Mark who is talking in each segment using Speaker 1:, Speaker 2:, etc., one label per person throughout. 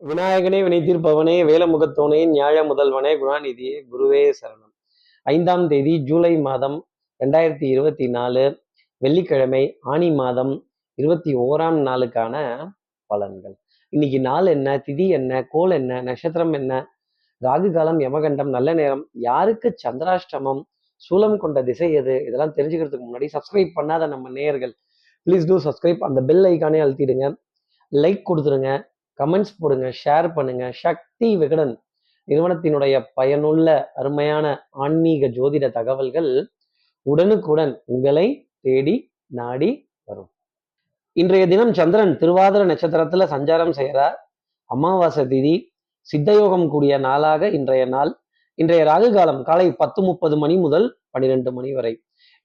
Speaker 1: விநாயகனே வினை தீர்ப்பவனே வேலமுகத்தோனே ஞாழ முதல்வனே குணாநிதியே குருவே சரணம். 5ஆம் தேதி ஜூலை மாதம் 2024 வெள்ளிக்கிழமை ஆனி மாதம் 21ஆம் நாளுக்கான பலன்கள். இன்னைக்கு நாள் என்ன, திதி என்ன, கோல் என்ன, நட்சத்திரம் என்ன, ராகு காலம், யமகண்டம், நல்ல நேரம், யாருக்கு சந்திராஷ்டமம், சூலம் கொண்ட திசை எது, இதெல்லாம் தெரிஞ்சுக்கிறதுக்கு முன்னாடி சப்ஸ்கிரைப் பண்ணாத நம்ம நேயர்கள் ப்ளீஸ் டூ சப்ஸ்கிரைப். அந்த பெல் ஐக்கானே அழுத்திடுங்க, லைக் கொடுத்துருங்க, கமெண்ட்ஸ் போடுங்க, ஷேர் பண்ணுங்க. சக்தி விகடன் நிறுவனத்தினுடைய பயனுள்ள அருமையான ஆன்மீக ஜோதிட தகவல்கள் உடனுக்குடன் உங்களை தேடி நாடி வரும். இன்றைய தினம் சந்திரன் திருவாதிர நட்சத்திரத்துல சஞ்சாரம் செய்கிறார். அமாவாசை திதி, சித்தயோகம் கூடிய நாளாக இன்றைய நாள். இன்றைய ராகு காலம் காலை 10:30 மணி முதல் 12 மணி வரை.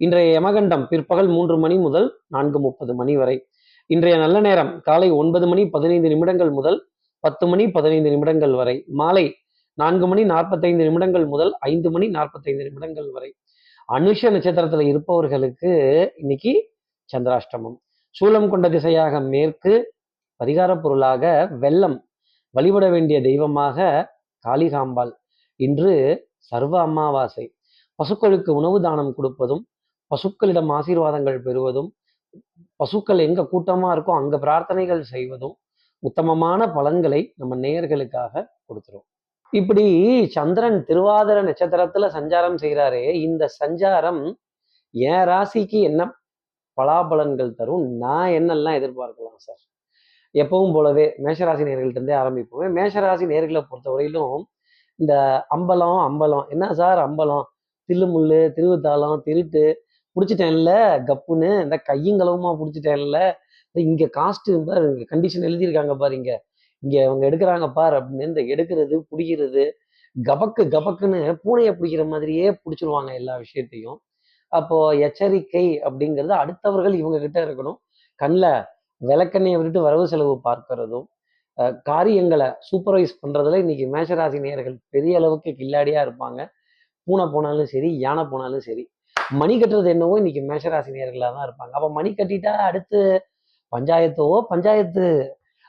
Speaker 1: இன்றைய யமகண்டம் பிற்பகல் 3 மணி முதல் 4:30 மணி வரை. இன்றைய நல்ல நேரம் காலை 9 மணி 15 நிமிடங்கள் முதல் 10 மணி 15 நிமிடங்கள் வரை. மாலை 4 மணி 45 நிமிடங்கள் முதல் 5 மணி 45 நிமிடங்கள் வரை. அனுஷ நட்சத்திரத்துல இருப்பவர்களுக்கு இன்னைக்கு சந்திராஷ்டமம். சூலம் கொண்ட திசையாக மேற்கு, பரிகார பொருளாக வெள்ளம், வழிபட வேண்டிய தெய்வமாக காளிகாம்பாள். இன்று சர்வ அமாவாசை. பசுக்களுக்கு உணவு தானம் கொடுப்பதும், பசுக்களிடம் ஆசீர்வாதங்கள் பெறுவதும், பசுக்கள் எங்க கூட்டமா இருக்கோ அங்க பிரார்த்தனைகள் செய்வதும் உத்தமமான பலன்களை நம்ம நேயர்களுக்காக கொடுத்துரும். இப்படி சந்திரன் திருவாதிர நட்சத்திரத்துல சஞ்சாரம் செய்கிறாரே, இந்த சஞ்சாரம் என் ராசிக்கு என்ன பலாபலன்கள் தரும், நான் என்னெல்லாம் எதிர்பார்க்கலாம் சார்? எப்பவும் போலவே மேஷராசி நேர்கள்ட்ட இருந்தே ஆரம்பிப்போம். மேஷராசி நேர்களை பொறுத்தவரையிலும் இந்த அம்பலம் அம்பலம் என்ன சார் அம்பலம், தில்லுமுள்ளு, திருவுத்தாளம், திருட்டு பிடிச்சிட்டேன்ல கப்புன்னு, இந்த கையும் களவுமா பிடிச்சிட்டேன்ல, இங்க காஸ்ட் பாரு, கண்டிஷன் எழுதியிருக்காங்க பாரு, இங்க அவங்க எடுக்கிறாங்க பார் அப்படின்னு இந்த எடுக்கிறது பிடிக்கிறது கபக்கு கபக்குன்னு பூனையை பிடிக்கிற மாதிரியே பிடிச்சிருவாங்க எல்லா விஷயத்தையும். அப்போ எச்சரிக்கை அப்படிங்கிறது அடுத்தவர்கள் இவங்க கிட்ட இருக்கணும். கண்ணில் விளக்கெண்ணையை விட்டுட்டு வரவு செலவு பார்க்கறதும், காரியங்களை சூப்பர்வைஸ் பண்றதுல இன்னைக்கு மேஷராசி நேயர்கள் பெரிய அளவுக்கு கில்லாடியா இருப்பாங்க. பூனை போனாலும் சரி, யானை போனாலும் சரி. மணி கட்டுறது என்னவோ இன்னைக்கு மேஷராசி நேயர்களாக தான் இருப்பாங்க. அப்ப மணி கட்டிட்டா அடுத்து பஞ்சாயத்து.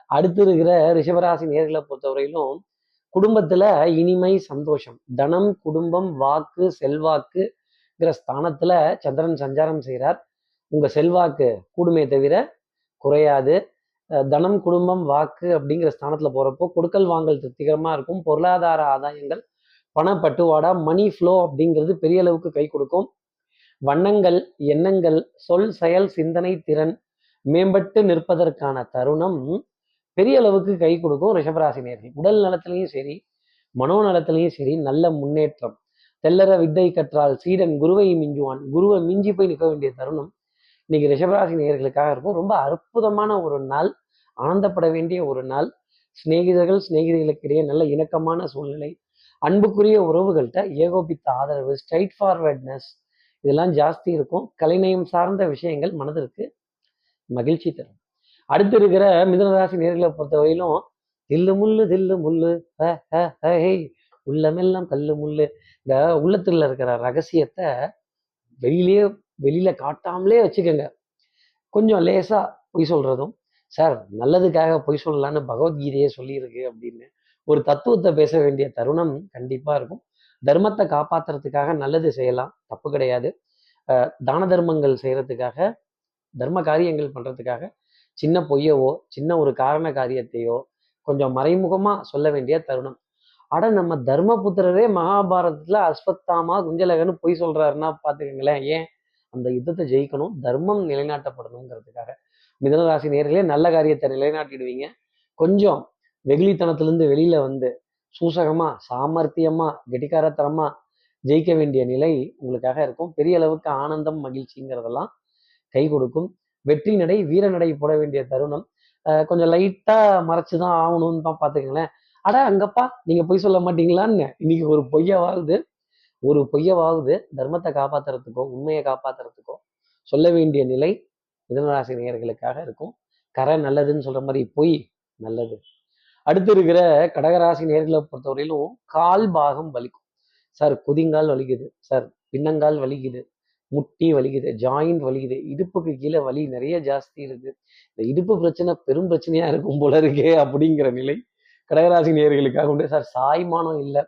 Speaker 1: அடுத்து இருக்கிற ரிஷபராசி நேர்களை பொறுத்தவரையிலும் குடும்பத்துல இனிமை, சந்தோஷம், தனம், குடும்பம், வாக்கு, செல்வாக்குங்கிற ஸ்தானத்துல சந்திரன் சஞ்சாரம் செய்கிறார். உங்க செல்வாக்கு கூடுமே தவிர குறையாது. தனம், குடும்பம், வாக்கு அப்படிங்கிற ஸ்தானத்துல போறப்போ கொடுக்கல் வாங்கல் திருப்திகரமா இருக்கும். பொருளாதார ஆதாயங்கள், பணப்பட்டுவாடா, மணி ஃப்ளோ அப்படிங்கிறது பெரிய அளவுக்கு கை கொடுக்கும். வண்ணங்கள், எண்ணங்கள், சொல், செயல், சிந்தனை திறன் மேம்பட்டு நிற்பதற்கான தருணம் பெரிய அளவுக்கு கை கொடுக்கும் ரிஷபராசி நேர்கள். உடல் நலத்திலையும் சரி, மனோ நலத்திலையும் சரி நல்ல முன்னேற்றம். தெல்லற வித்தை கற்றால் சீடன் குருவை மிஞ்சுவான். குருவை மிஞ்சி போய் நிற்க வேண்டிய தருணம் இன்னைக்கு ரிஷபராசி நேயர்களுக்காக இருக்கும். ரொம்ப அற்புதமான ஒரு நாள், ஆனந்தப்பட வேண்டிய ஒரு நாள். சிநேகிதர்கள் சிநேகிதிகளுக்கு இடையே நல்ல இணக்கமான சூழ்நிலை, அன்புக்குரிய உறவுகள்கிட்ட ஏகோபித்த ஆதரவு, ஸ்ட்ரைட் ஃபார்வர்ட்னஸ் இதெல்லாம் ஜாஸ்தி இருக்கும். கலைநயம் சார்ந்த விஷயங்கள் மனதிற்கு மகிழ்ச்சி தரும். அடுத்து இருக்கிற மிதுனராசி நேர்களை பொறுத்தவரையிலும் தில்லு முள்ளு உள்ளமெல்லாம் கல்லு முள்ளு, இந்த உள்ளத்துல இருக்கிற ரகசியத்தை வெளியில காட்டாமலே வச்சுக்கோங்க. கொஞ்சம் லேசா பொய் சொல்றதும், சார் நல்லதுக்காக பொய் சொல்லலான்னு பகவத்கீதையே சொல்லியிருக்கு அப்படின்னு ஒரு தத்துவத்தை பேச வேண்டிய தருணம் கண்டிப்பா இருக்கும். தர்மத்தை காப்பாத்துறதுக்காக நல்லது செய்யலாம், தப்பு கிடையாது. தான தர்மங்கள் செய்யறதுக்காக, தர்ம காரியங்கள் பண்றதுக்காக சின்ன பொய்யவோ சின்ன ஒரு காரண காரியத்தையோ கொஞ்சம் மறைமுகமா சொல்ல வேண்டிய தருணம். ஆனா நம்ம தர்மபுத்திரரே மகாபாரதத்துல அஸ்வத்தாமா குஞ்சலகன்னு பொய் சொல்றாருன்னா பாத்துக்கங்களேன். ஏன்? அந்த யுத்தத்தை ஜெயிக்கணும், தர்மம் நிலைநாட்டப்படணுங்கிறதுக்காக. மிதனராசி நேர்களே நல்ல காரியத்தை நிலைநாட்டிடுவீங்க. கொஞ்சம் வெகுளித்தனத்திலிருந்து வெளியில வந்து சூசகமா, சாமர்த்தியமா, கெட்டிக்காரத்தனமா ஜெயிக்க வேண்டிய நிலை உங்களுக்காக இருக்கும். பெரிய அளவுக்கு ஆனந்தம், மகிழ்ச்சிங்கிறதெல்லாம் கை கொடுக்கும். வெற்றி நடை, வீர நடை போட வேண்டிய தருணம். கொஞ்சம் லைட்டா மறைச்சுதான் ஆகணும்னு தான் பாத்துக்கங்களேன். அட அங்கப்பா நீங்க பொய் சொல்ல மாட்டீங்களான்னு இன்னைக்கு ஒரு பொய்யவாகுது தர்மத்தை காப்பாத்துறதுக்கோ உண்மையை காப்பாத்துறதுக்கோ சொல்ல வேண்டிய நிலை மிதுனராசி நேயர்களுக்காக இருக்கும். கரை நல்லதுன்னு சொல்ற மாதிரி பொய் நல்லது. அடுத்து இருக்கிற கடகராசி நேர்களை பொறுத்தவரையிலும் கால் பாகம் வலிக்கும். சார் குதிங்கால் வலிக்குது, சார் பின்னங்கால் வலிக்குது, முட்டி வலிக்குது, ஜாயிண்ட் வலிக்குது, இடுப்புக்கு கீழே வலி நிறைய ஜாஸ்தி இருக்கு, இந்த இடுப்பு பிரச்சனை பெரும் பிரச்சனையா இருக்கும் போல இருக்கே அப்படிங்கிற நிலை கடகராசி நேயர்களுக்காக உண்டு. சார் சாய்மானம் இல்லை,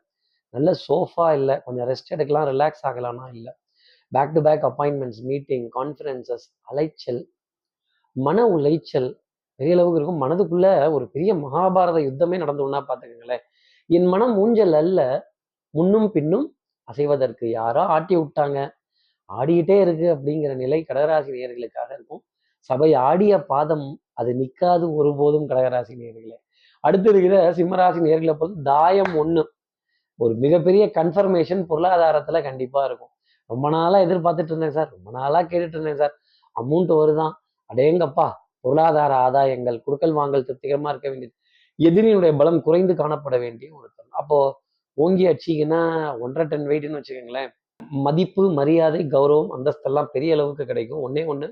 Speaker 1: நல்ல சோஃபா இல்லை, கொஞ்சம் ரெஸ்ட் எடுக்கலாம், ரிலாக்ஸ் ஆகலாம்னா இல்லை. Back to back appointments, meeting, conferences, அலைச்சல், மன உளைச்சல் பெரிய அளவுக்கு இருக்கும். மனதுக்குள்ள ஒரு பெரிய மகாபாரத யுத்தமே நடந்தோம்னா பார்த்துக்கங்களேன். என் மனம் ஊஞ்சல் அல்ல, முன்னும் பின்னும் அசைவதற்கு. யாரோ ஆட்டி விட்டாங்க, ஆடிக்கிட்டே இருக்கு அப்படிங்கிற நிலை கடகராசி நேயர்களுக்காக இருக்கும். சபை ஆடிய பாதம் அது நிற்காது ஒருபோதும் கடகராசி நேயர்களே. அடுத்து இருக்கிற சிம்மராசி நேயர்களை பொறுத்து தாயம் ஒண்ணு ஒரு மிகப்பெரிய கன்ஃபர்மேஷன் பொருளாதாரத்துல கண்டிப்பா இருக்கும். ரொம்ப நாளா எதிர்பார்த்துட்டு இருந்தேன் சார், ரொம்ப நாளா கேட்டுட்டு இருந்தேன் சார், அமௌண்ட் வருதான், அடேங்கப்பா, பொருளாதார ஆதாயங்கள், குடுக்கல் வாங்கல் திருப்திகரமா இருக்க வேண்டியது, எதிரியினுடைய பலம் குறைந்து காணப்பட வேண்டிய ஒரு தருணம். அப்போ ஓங்கி அடிச்சிங்கன்னா 1.5 டன் வெயிட்னு வச்சுக்கோங்களேன். மதிப்பு, மரியாதை, கௌரவம், அந்தஸ்தெல்லாம் பெரிய அளவுக்கு கிடைக்கும். ஒன்னே ஒண்ணு,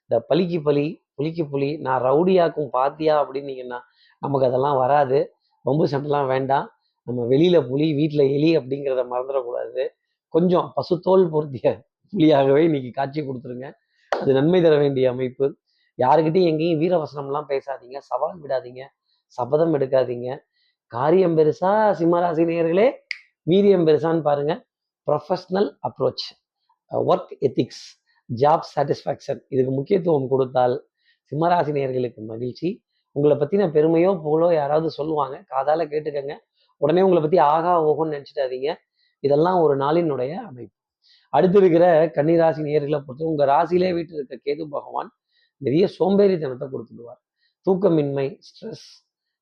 Speaker 1: இந்த பலிக்கு பலி, புலிக்கு புலி, நான் ரவுடியாக்கும் பாத்தியா அப்படின்னீங்கன்னா நமக்கு அதெல்லாம் வராது. வம்பு சண்டைலாம் வேண்டாம். நம்ம வெளியில புலி, வீட்டுல எலி அப்படிங்கிறத மறந்துடக்கூடாது. கொஞ்சம் பசுத்தோல் பொருத்திய புலியாகவே இன்னைக்கு காட்சி கொடுத்துருங்க. அது நன்மை தர வேண்டிய அமைப்பு. யாருக்கிட்டையும் எங்கேயும் வீரவசனம்லாம் பேசாதீங்க, சவால் விடாதீங்க, சபதம் எடுக்காதீங்க. காரியம் பெருசா சிம்மராசி நேயர்களே, வீரியம் பெருசான்னு பாருங்க. Professional approach, work ethics, job satisfaction, இதுக்கு முக்கியத்துவம் கொடுத்தால் சிம்மராசி நேயர்களுக்கு மகிழ்ச்சி. உங்களை பத்தின பெருமையோ புகழோ யாராவது சொல்லுவாங்க, காதால கேட்டுக்கங்க. உடனே உங்களை பத்தி ஆகா ஓகோன்னு நினைச்சிடாதீங்க. இதெல்லாம் ஒரு நாளினுடைய அமைப்பு. அடுத்து இருக்கிற கன்னிராசி நேயர்களை பொறுத்து உங்க ராசியிலே வீட்டில் இருக்க கேது பகவான் நிறைய சோம்பேறித்தனத்தை கொடுத்துடுவார். தூக்கமின்மை, ஸ்ட்ரெஸ்.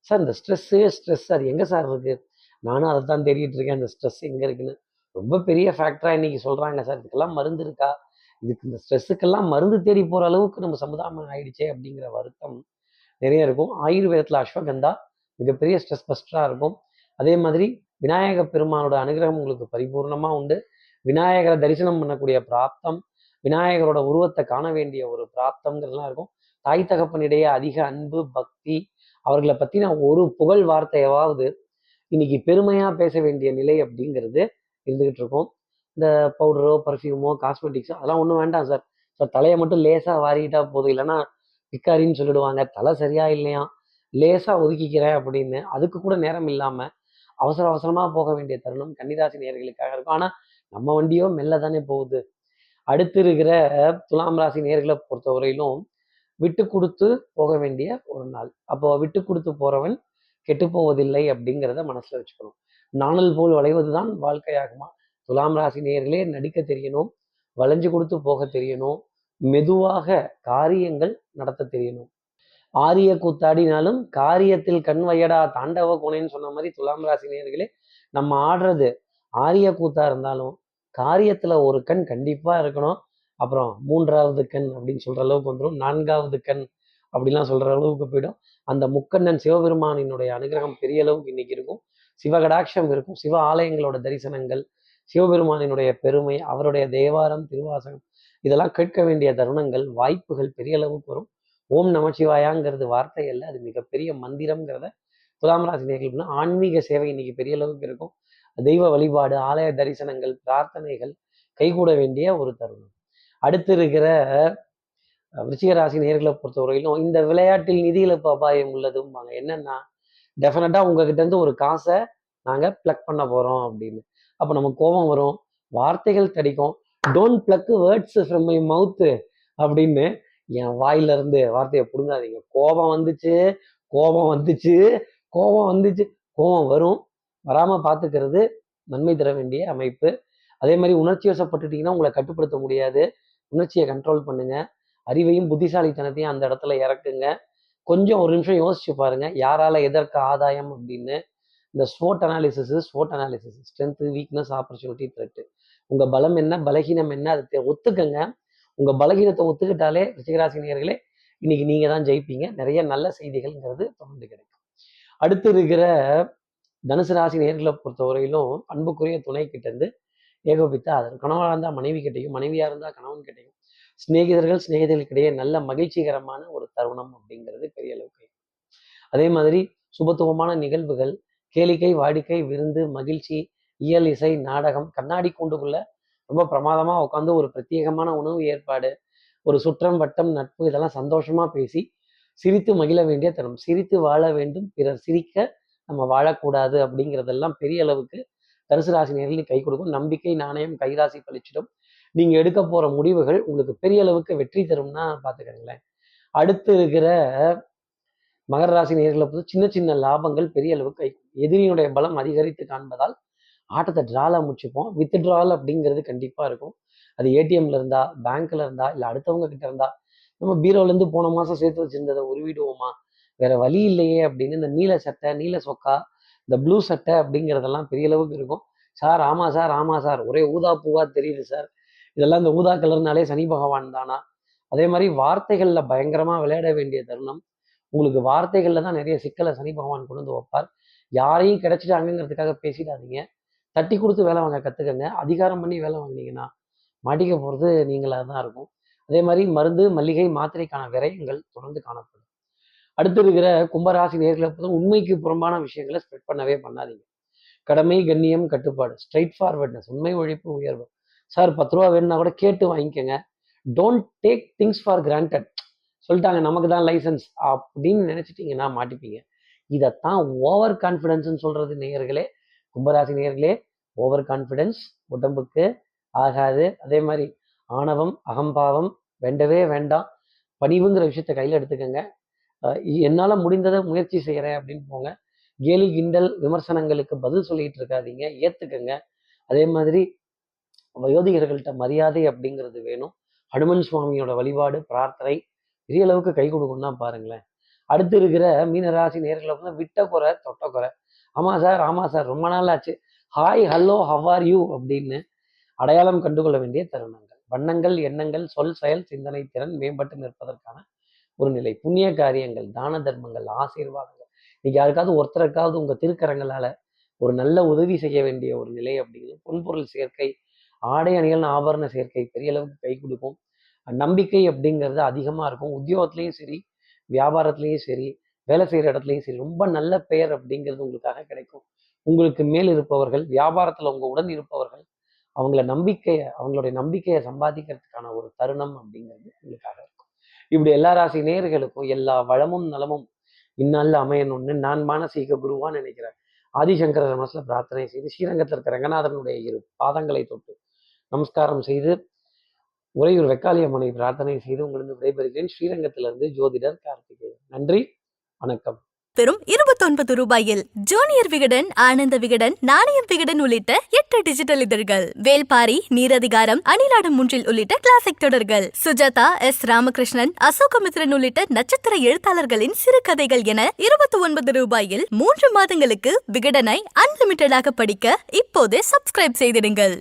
Speaker 1: சார் இந்த ஸ்ட்ரெஸ் அது எங்க சார் இருக்கு? நானும் அதை தான் தேடிட்டு இருக்கேன், அந்த ஸ்ட்ரெஸ் எங்க இருக்குன்னு. ரொம்ப பெரிய ஃபேக்டரா இன்னைக்கு சொல்றாங்க சார். இதுக்கெல்லாம் மருந்து இருக்கா? இதுக்கு இந்த ஸ்ட்ரெஸ்ஸுக்கெல்லாம் மருந்து தேடி போற அளவுக்கு நம்ம சமுதாயம் ஆயிடுச்சே அப்படிங்கிற வருத்தம் நிறைய இருக்கும். ஆயுர்வேதத்துல அஸ்வகந்தா மிகப்பெரிய ஸ்ட்ரெஸ் பஸ்டரா இருக்கும். அதே மாதிரி விநாயக பெருமானோட அனுகிரகம் உங்களுக்கு பரிபூர்ணமா உண்டு. விநாயகரை தரிசனம் பண்ணக்கூடிய பிராப்தம், விநாயகரோட உருவத்தை காண வேண்டிய ஒரு பிராப்தம்ங்கிறதுலாம் இருக்கும். தாய் தகப்பனிடையே அதிக அன்பு, பக்தி, அவர்களை பத்தின ஒரு புகழ் வார்த்தையாவது இன்னைக்கு பெருமையா பேச வேண்டிய நிலை அப்படிங்கிறது இருந்துகிட்டு இருக்கும். இந்த பவுடரோ, பர்ஃப்யூமோ, காஸ்மெட்டிக்ஸோ அதெல்லாம் ஒன்றும் வேண்டாம் சார். சார் தலையை மட்டும் லேசா வாரிக்கிட்டா போதும், இல்லைன்னா பிக்காரின்னு சொல்லிடுவாங்க. தலை சரியா இல்லையா, லேசா ஒதுக்கிக்கிறேன் அப்படின்னு அதுக்கு கூட நேரம் இல்லாம அவசர அவசரமா போக வேண்டிய தருணம் கன்னிராசி நேயர்களுக்காக இருக்கும். ஆனா நம்ம வண்டியோ மெல்ல தானே போகுது. அடுத்து இருக்கிற துலாம் ராசி நேயர்களை பொறுத்தவரையிலும் விட்டு கொடுத்து போக வேண்டிய ஒரு நாள். அப்போ விட்டு கொடுத்து போறவன் கெட்டு போவதில்லை அப்படிங்கிறத மனசுல வச்சுக்கணும். நாணல் போல் வளைவதுதான் வாழ்க்கையாகுமா? துலாம் ராசி நேயர்களே, நடிக்க தெரியணும், வளைஞ்சு கொடுத்து போக தெரியணும், மெதுவாக காரியங்கள் நடத்த தெரியணும். ஆரிய கூத்தாடினாலும் காரியத்தில் கண் வையடா தாண்டவ கோணைன்னு சொன்ன மாதிரி துலாம் ராசி நேயர்களே, நம்ம ஆடுறது ஆரிய கூத்தா இருந்தாலும் காரியத்துல ஒரு கண் கண்டிப்பா இருக்கணும். அப்புறம் 3வது கண் அப்படின்னு சொல்ற அளவுக்கு வந்துடும், 4வது கண் அப்படிலாம் சொல்ற அளவுக்கு போயிடும். அந்த முக்கண்ணன் சிவபெருமானினுடைய அனுகிரகம் பெரிய அளவுக்கு இன்னைக்கு இருக்கும். சிவகடாட்சம் இருக்கும். சிவ ஆலயங்களோட தரிசனங்கள், சிவபெருமானினுடைய பெருமை, அவருடைய தேவாரம், திருவாசகம், இதெல்லாம் கேட்க வேண்டிய தருணங்கள், வாய்ப்புகள் பெரிய அளவுக்கு வரும். ஓம் நமச்சிவாயாங்கிறது வார்த்தை அல்ல, அது மிகப்பெரிய மந்திரம்ங்கிறத துலாம் ராசி நேயர்களுக்கு ஆன்மீக சேவை இன்னைக்கு பெரிய அளவுக்கு இருக்கும். தெய்வ வழிபாடு, ஆலய தரிசனங்கள், பிரார்த்தனைகள் கைகூட வேண்டிய ஒரு தருணம். அடுத்து இருக்கிற விருச்சிக ராசி நேயர்களை பொறுத்தவரையிலும் இந்த விளையாட்டில் நிதி இழப்பு அபாயம் உள்ளதும்பாங்க. என்னன்னா டெஃபினட்டா உங்ககிட்ட இருந்து ஒரு காசை நாங்க பிளக் பண்ண போறோம் அப்படின்னு. அப்ப நமக்கு கோபம் வரும், வார்த்தைகள் தடிக்கும். Don't pluck words from my mouth அப்படின்னு என் வாயில இருந்து வார்த்தையை புடுங்காதீங்க. கோபம் வந்துச்சு, கோபம் வந்துச்சு, கோபம் வந்துச்சு, கோபம் வரும். வராம பார்த்துக்கிறது நன்மை தர வேண்டிய அமைப்பு. அதே மாதிரி உணர்ச்சி வசப்பட்டுட்டீங்கன்னா உங்களை கட்டுப்படுத்த முடியாது. உணர்ச்சியை கண்ட்ரோல் பண்ணுங்க. அறிவையும் புத்திசாலித்தனத்தையும் அந்த இடத்துல இறக்குங்க. கொஞ்சம் ஒரு நிமிஷம் யோசிச்சு பாருங்க, யாரால எதற்கு ஆதாயம் அப்படின்னு. இந்த ஸ்வோட் analysis, strength, weakness, opportunity, threat. உங்க பலம் என்ன, பலகீனம் என்ன, அதை ஒத்துக்கங்க. உங்க பலகீனத்தை ஒத்துக்கிட்டாலே ரிஷிகராசி நேயர்களே, இன்னைக்கு நீங்க தான் ஜெயிப்பீங்க. நிறைய நல்ல செய்திகள்ங்கிறது தொடர்ந்து கிடைக்கும். அடுத்து இருக்கிற தனுசு ராசி நேயர்களை பொறுத்தவரையிலும் அன்புக்குரிய துணை கிட்ட இருந்து ஏகோபித்த ஆதரவு. கணவனாக இருந்தால் மனைவி கிட்டையும், மனைவியா இருந்தால் கணவன் கிட்டையும், சிநேகிதர்களுக்கிடையே நல்ல மகிழ்ச்சிகரமான ஒரு தருணம் அப்படிங்கிறது பெரிய அளவுக்கு. அதே மாதிரி சுபத்துவமான நிகழ்வுகள், கேளிக்கை, வாடிக்கை, விருந்து, மகிழ்ச்சி, இயல், இசை, நாடகம், கண்ணாடி கூண்டுக்குள்ள ரொம்ப பிரமாதமா உட்காந்து ஒரு பிரத்யேகமான உணவு ஏற்பாடு, ஒரு சுற்றம், வட்டம், நட்பு, இதெல்லாம் சந்தோஷமா பேசி சிரித்து மகிழ வேண்டிய தருணம். சிரித்து வாழ வேண்டும், பிறர் சிரிக்க நம்ம வாழக்கூடாது அப்படிங்கிறதெல்லாம் பெரிய அளவுக்கு தனுசு ராசி நேயர்களுக்கு கை கொடுக்கும். நம்பிக்கை, நாணயம், கைராசி பலிச்சிடும். நீங்க எடுக்க போற முடிவுகள் உங்களுக்கு பெரிய அளவுக்கு வெற்றி தரும்னா பார்த்துக்கங்களேன். அடுத்து இருக்கிற மகர ராசி நேயர்களை பொறுத்து சின்ன சின்ன லாபங்கள் பெரிய அளவுக்கு கை கொடுக்கும். எதிரியினுடைய பலம் அதிகரித்து காண்பதால் ஆட்டத்தை டிரால முடிச்சுப்போம். வித் ட்ரால் அப்படிங்கிறது கண்டிப்பா இருக்கும். அது ஏடிஎம்ல இருந்தா, பேங்க்ல இருந்தா, இல்ல அடுத்தவங்க கிட்ட இருந்தா, நம்ம பீரோல இருந்து போன மாசம் சேர்த்து வச்சிருந்ததை உருவிடுவோமா, வேற வழி இல்லையே அப்படின்னு இந்த நீல சட்டை, நீல சொக்கா, இந்த ப்ளூ சட்டை அப்படிங்கிறதெல்லாம் பெரிய அளவுக்கு இருக்கும். சார் ஆமா சார், ஆமா சார், ஒரே ஊதா பூவா தெரியுது சார், இதெல்லாம் இந்த ஊதா கலர்னாலே சனி பகவான் தானா. அதே மாதிரி வார்த்தைகள்ல பயங்கரமா விளையாட வேண்டிய தருணம். உங்களுக்கு வார்த்தைகள்ல தான் நிறைய சிக்கலை சனி பகவான் கொண்டு வந்து வைப்பார். யாரையும் கிடைச்சிட்டாங்கிறதுக்காக பேசிடாதீங்க. தட்டி கொடுத்து வேலை வாங்க கத்துக்கங்க. அதிகாரம் பண்ணி வேலை வாங்கினீங்கன்னா மாட்டிக்க போறது நீங்களா தான் இருக்கும். அதே மாதிரி மருந்து, மல்லிகை, மாத்திரைக்கான விரயங்கள் தொடர்ந்து காணப்படும். அடுத்து இருக்கிற கும்பராசி நேர்களை பொறுத்த உண்மைக்கு புறம்பான விஷயங்களை ஸ்ப்ரெட் பண்ணவே பண்ணாதீங்க. கடமை, கண்ணியம், கட்டுப்பாடு, ஸ்ட்ரைட் ஃபார்வர்ட்னஸ், உண்மை, ஒழிப்பு, உயர்வு. சார் 10 ரூபா வேணும்னா கூட கேட்டு வாங்கிக்கோங்க. Don't take things for granted. சொல்லிட்டாங்க நமக்கு தான் லைசன்ஸ் அப்படின்னு நினைச்சிட்டீங்கன்னா மாட்டிப்பீங்க. இதைத்தான் ஓவர் கான்ஃபிடன்ஸ்ன்னு சொல்றது நேயர்களே. கும்பராசி நேயர்களே, ஓவர் கான்ஃபிடன்ஸ் உடம்புக்கு ஆகாது. அதே மாதிரி ஆணவம், அகம்பாவம் வேண்டவே வேண்டாம். பணிவுங்கிற விஷயத்த கையில் எடுத்துக்கோங்க. என்னால் முடிந்ததை முயற்சி செய்கிறேன் அப்படின்னு போங்க. கேலி, கிண்டல், விமர்சனங்களுக்கு பதில் சொல்லிட்டு இருக்காதீங்க, ஏற்றுக்கங்க. அதே மாதிரி வயோதிகர்கள்ட்ட மரியாதை அப்படிங்கிறது வேணும். ஹனுமன் சுவாமியோட வழிபாடு, பிரார்த்தனை பெரிய அளவுக்கு கை கொடுக்கும்னா பாருங்களேன். அடுத்து இருக்கிற மீனராசி நேர்களை வந்து விட்ட குறை, தொட்ட குறை. ஆமா சார், ஆமா சார், ரொம்ப நாள் ஆச்சு, hi, hello, how are you அப்படின்னு அடையாளம் கண்டுகொள்ள வேண்டிய தருணங்கள். வண்ணங்கள், எண்ணங்கள், சொல், செயல், சிந்தனை திறன் மேம்பட்டு நிற்பதற்கான ஒரு நிலை. புண்ணிய காரியங்கள், தான தர்மங்கள், ஆசீர்வாதங்கள். இன்னைக்கு யாருக்காவது ஒருத்தருக்காவது உங்க திருக்கரங்களால ஒரு நல்ல உதவி செய்ய வேண்டிய ஒரு நிலை அப்படிங்கிறது. பொன்பொருள் சேர்க்கை, ஆடை அணிகள், ஆபரண சேர்க்கை பெரிய அளவுக்கு கை கொடுக்கும். நம்பிக்கை அப்படிங்கிறது அதிகமா இருக்கும். உத்தியோகத்திலையும் சரி, வியாபாரத்திலையும் சரி, வேலை செய்யற இடத்துலையும் சரி, ரொம்ப நல்ல பெயர் அப்படிங்கிறது உங்களுக்காக கிடைக்கும். உங்களுக்கு மேல் இருப்பவர்கள், வியாபாரத்துல உங்க உடன் இருப்பவர்கள், அவங்களுடைய நம்பிக்கையை சம்பாதிக்கிறதுக்கான ஒரு தருணம் அப்படிங்கிறது உங்களுக்காக இருக்கும். இப்படி எல்லா ராசி நேயர்களுக்கும் எல்லா வளமும் நலமும் இந்நாளில் அமையணும்னு நான் மானசீக குருவான்னு நினைக்கிறேன். ஆதிசங்கரர் மனசுல பிரார்த்தனை செய்து ஸ்ரீரங்கத்தில் இருக்கிற ரங்கநாதனுடைய 2 பாதங்களை தொட்டு நமஸ்காரம் செய்து உறையூர் வெக்காளியம்மனை பிரார்த்தனை செய்து உங்களுக்கு விடைபெறுகிறேன். ஸ்ரீரங்கத்திலிருந்து ஜோதிடர் கார்த்திகேயன். நன்றி, வணக்கம்.
Speaker 2: வெறும் 29 ரூபாயில் ஜூனியர் விகடன், ஆனந்த விகடன், நாணயம் விகடன் உள்ளிட்ட 8 டிஜிட்டல் இதழ்கள், வேல்பாரி, நீரதிகாரம், அணிலாடும் முன்றில் உள்ளிட்ட கிளாசிக் தொடர்கள், சுஜாதா, எஸ். ராமகிருஷ்ணன், அசோகமித்ரன் உள்ளிட்ட நட்சத்திர எழுத்தாளர்களின் சிறுகதைகள் என 29 ரூபாயில் 3 மாதங்களுக்கு விகடனை அன்லிமிட்டடாக படிக்க இப்போதே சப்ஸ்கிரைப் செய்திடுங்கள்.